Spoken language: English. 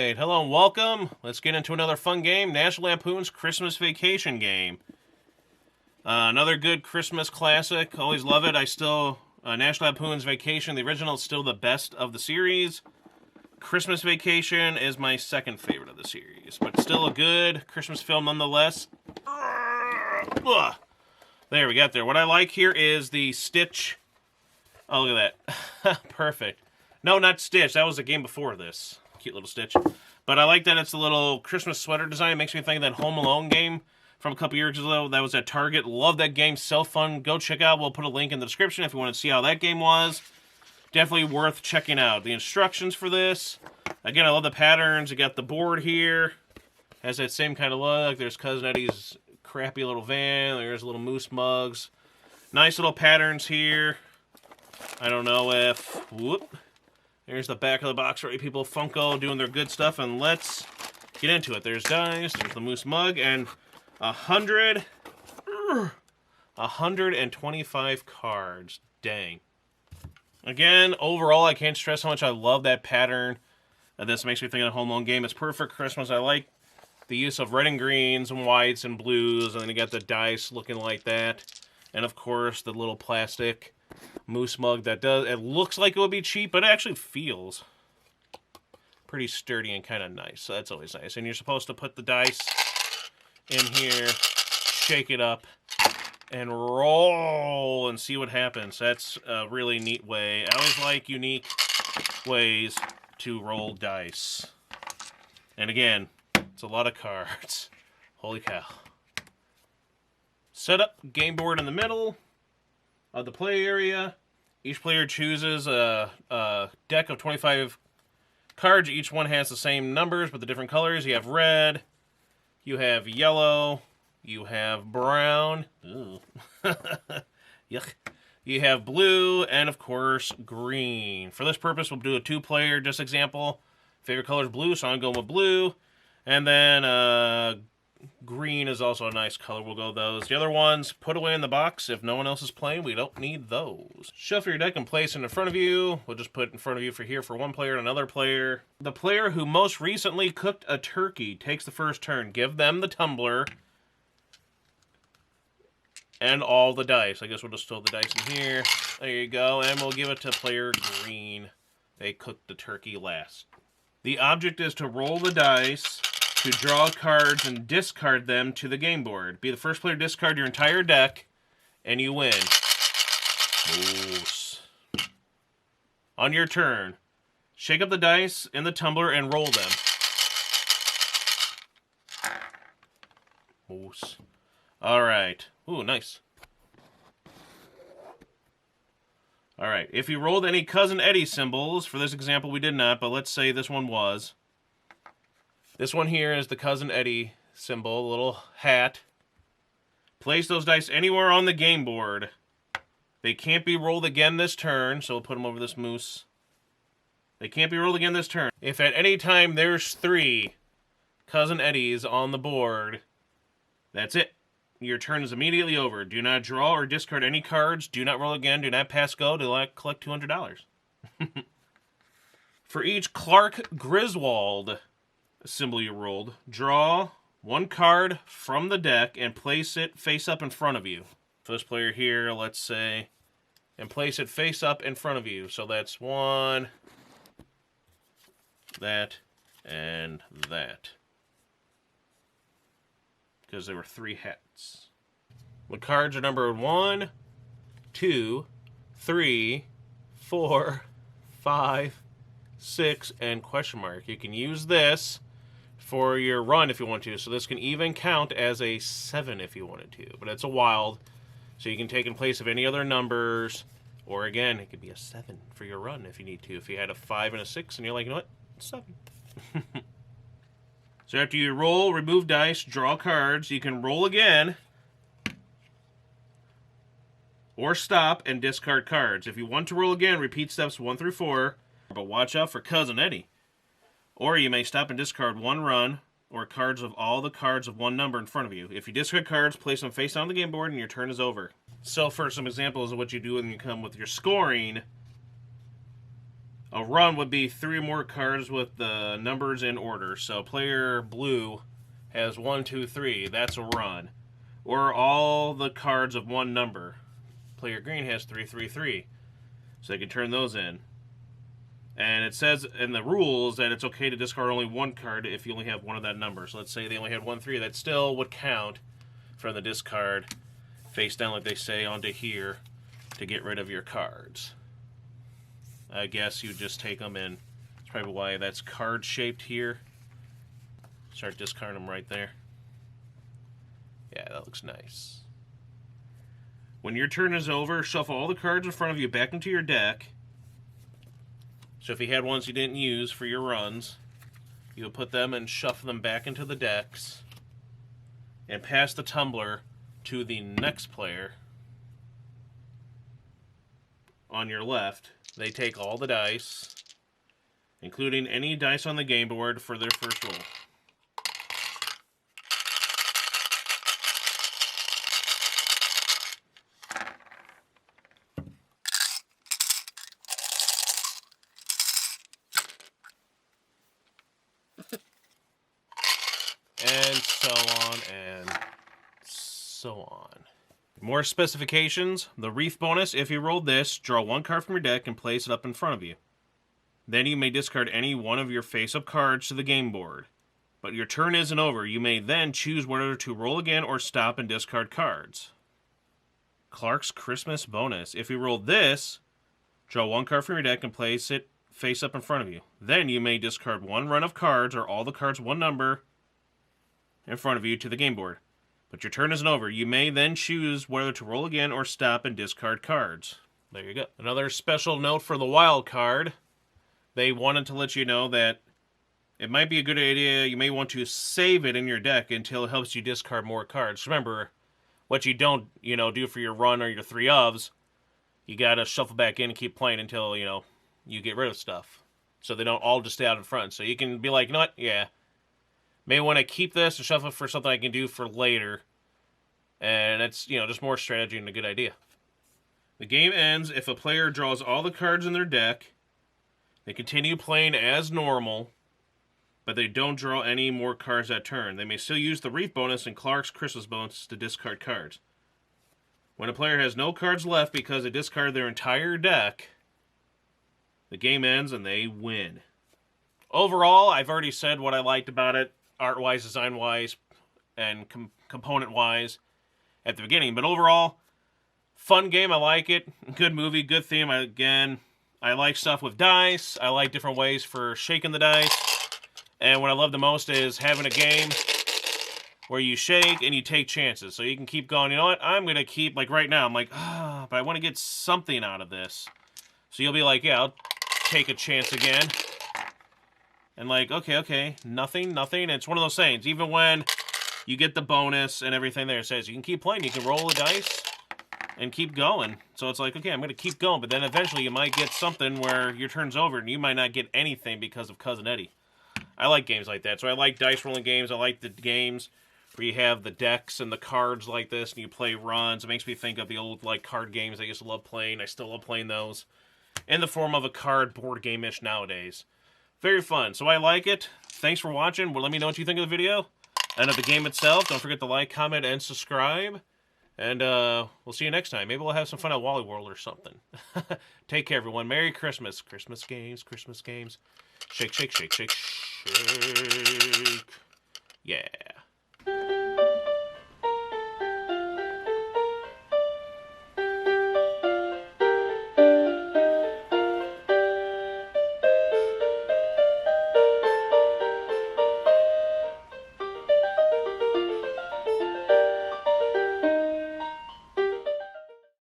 right, hello and welcome. Let's get into another fun game, National Lampoon's Christmas Vacation game. Another good Christmas classic. Always love it. National Lampoon's Vacation, the original, is still the best of the series. Christmas Vacation is my second favorite of the series, but still a good Christmas film nonetheless. Ugh. There, we got there. What I like here is the Stitch. Oh, look at that. Perfect. No, not Stitch. That was the game before this. Cute little Stitch. But I like that it's a little Christmas sweater design. It makes me think of that Home Alone game from a couple years ago. That was at Target. Love that game. So fun. Go check out. We'll put a link in the description if you want to see how that game was. Definitely worth checking out. The instructions for this. Again, I love the patterns. You got the board here. Has that same kind of look. There's Cousin Eddie's crappy little van. There's little moose mugs. Nice little patterns here. I don't know if... Whoop. There's the back of the box for people. Funko doing their good stuff. And let's get into it. There's dice. There's the moose mug. And 125 cards. Dang. Again, overall, I can't stress how much I love that pattern. This makes me think of a Home Alone game. It's perfect for Christmas. I like the use of red and greens and whites and blues. And then you got the dice looking like that. And, of course, the little plastic moose mug that it looks like it would be cheap, but it actually feels pretty sturdy and kind of nice. So that's always nice. And you're supposed to put the dice in here, shake it up, and roll and see what happens. That's a really neat way. I always like unique ways to roll dice. And again, it's a lot of cards. Holy cow. Set up game board in the middle of the play area. Each player chooses a deck of 25 cards. Each one has the same numbers, but the different colors. You have red, you have yellow, you have brown, ooh. Yuck. You have blue, and of course, green. For this purpose, we'll do a two-player, just example. Favorite color is blue, so I'm going with blue. And then green is also a nice color. We'll go with those. The other ones, put away in the box. If no one else is playing, we don't need those. Shuffle your deck and place it in front of you. We'll just put in front of you for one player and another player. The player who most recently cooked a turkey takes the first turn. Give them the tumbler and all the dice. I guess we'll just throw the dice in here. There you go. And we'll give it to player green. They cooked the turkey last. The object is to roll the dice, to draw cards and discard them to the game board. Be the first player to discard your entire deck, and you win. Moose. On your turn, shake up the dice in the tumbler and roll them. Moose. All right. Ooh, nice. All right. If you rolled any Cousin Eddie symbols, for this example we did not, but let's say this one was. This one here is the Cousin Eddie symbol, a little hat. Place those dice anywhere on the game board. They can't be rolled again this turn, so we'll put them over this moose. They can't be rolled again this turn. If at any time there's 3 Cousin Eddies on the board, that's it. Your turn is immediately over. Do not draw or discard any cards. Do not roll again. Do not pass go. Do not collect $200. For each Clark Griswold symbol you rolled, draw 1 card from the deck and place it face up in front of you. First player here, let's say, and place it face up in front of you. So that's 1, that, and that. Because there were 3 hats. The cards are numbered 1, 2, 3, 4, 5, 6, and question mark. You can use this for your run if you want to. So this can even count as a 7 if you wanted to. But it's a wild, so you can take in place of any other numbers. Or again, it could be a 7 for your run if you need to. If you had a 5 and a 6 and you're like, you know what? 7. So after you roll, remove dice, draw cards, you can roll again, or stop and discard cards. If you want to roll again, repeat steps 1 through 4, but watch out for Cousin Eddie. Or you may stop and discard 1 run, or cards of all the cards of 1 number in front of you. If you discard cards, place them face down on the game board and your turn is over. So for some examples of what you do when you come with your scoring, A run would be 3 more cards with the numbers in order. So player blue has 1, 2, 3. That's a run. Or all the cards of one number. Player green has 3, 3, 3. So they can turn those in. And it says in the rules that it's okay to discard only one card if you only have one of that number. So let's say they only had 1, 3. That still would count from the discard face down, like they say, onto here to get rid of your cards. I guess you just take them in. That's probably why that's card shaped here. Start discarding them right there. Yeah, that looks nice. When your turn is over, shuffle all the cards in front of you back into your deck. So if you had ones you didn't use for your runs, you'll put them and shuffle them back into the decks and pass the tumbler to the next player on your left. They take all the dice, including any dice on the game board, for their first roll. And so on and so on. More specifications. The wreath bonus: if you rolled this, draw 1 card from your deck and place it up in front of you. Then you may discard any one of your face-up cards to the game board. But your turn isn't over. You may then choose whether to roll again or stop and discard cards. Clark's Christmas bonus: if you rolled this, draw 1 card from your deck and place it face up in front of you. Then you may discard 1 run of cards or all the cards one number in front of you to the game board. But your turn isn't over. You may then choose whether to roll again or stop and discard cards. There you go. Another special note for the wild card. They wanted to let you know that it might be a good idea. You may want to save it in your deck until it helps you discard more cards. Remember, what you don't, do for your run or your 3 ofs, you gotta shuffle back in and keep playing until, you get rid of stuff. So they don't all just stay out in front. So you can be like, you know what? Yeah. May want to keep this and shuffle for something I can do for later. And it's, just more strategy and a good idea. The game ends if a player draws all the cards in their deck. They continue playing as normal, but they don't draw any more cards that turn. They may still use the wreath bonus and Clark's Christmas bonus to discard cards. When a player has no cards left because they discarded their entire deck, the game ends and they win. Overall, I've already said what I liked about it, art-wise, design-wise, and component-wise at the beginning. But overall, fun game. I like it. Good movie, good theme. I like stuff with dice. I like different ways for shaking the dice. And what I love the most is having a game where you shake and you take chances. So you can keep going, you know what, I'm going to keep, like right now, I'm like, but I want to get something out of this. So you'll be like, yeah, I'll take a chance again. And like, okay, nothing. And it's one of those things. Even when you get the bonus and everything there, it says you can keep playing. You can roll the dice and keep going. So it's like, okay, I'm going to keep going. But then eventually you might get something where your turn's over and you might not get anything because of Cousin Eddie. I like games like that. So I like dice rolling games. I like the games where you have the decks and the cards like this and you play runs. It makes me think of the old card games I used to love playing. I still love playing those in the form of a card board game-ish nowadays. Very fun. So I like it. Thanks for watching. Well, let me know what you think of the video and of the game itself. Don't forget to like, comment, and subscribe. And we'll see you next time. Maybe we'll have some fun at Wally World or something. Take care, everyone. Merry Christmas. Christmas games. Shake, shake, shake, shake, shake. Yeah.